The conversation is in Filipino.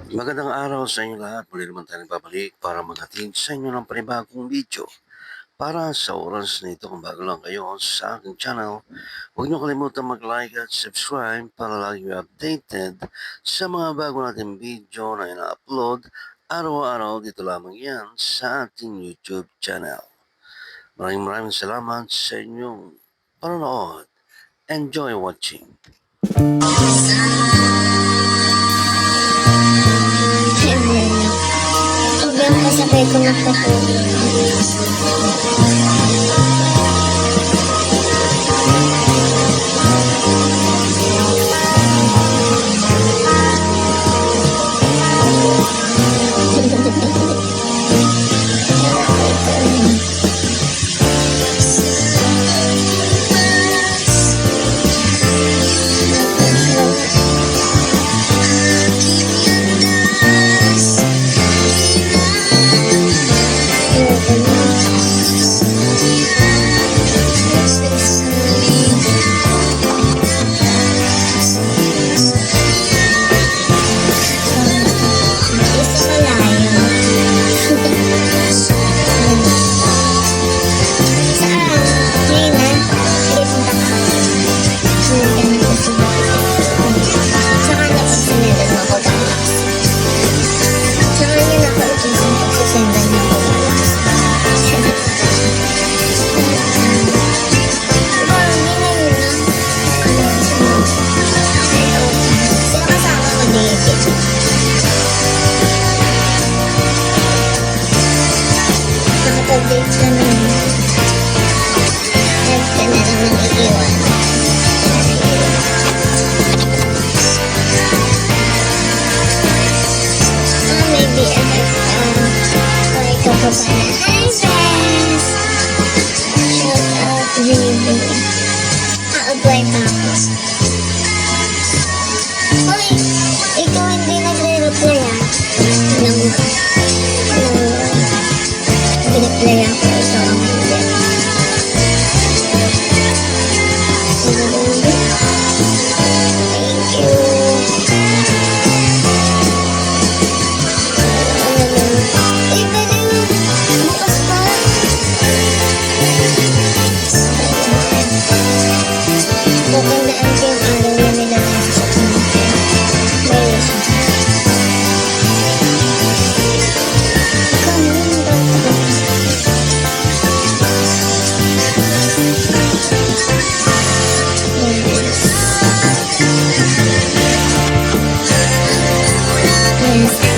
Magandang araw sa inyo lahat. Muli naman tayo nagbabalik para maghatid sa inyo ng panibagong video. Para sa oras na ito, kung bago lang kayo sa aking channel, huwag niyo kalimutan mag-like at subscribe para lagi kayo updated sa mga bago nating video na ina-upload araw-araw dito lamang yan sa ating YouTube channel. Maraming salamat sa inyong panonood. Enjoy watching. Sobrang kasabay ko magpatulog. Nakapag-date ka na naman. At ka na naman iiwan. Maybe FF ka. O ikaw pa pala. Hi, Bess! Shout out, baby. Apply pa ako. Hoy! Ikaw hindi nagre-reply ah. Pinag-play ako sa hindi. Thank you. Iba na yun. Bukas pa. Magandaan ko yung araw na nilalasa sa kanya. May reason. Yes.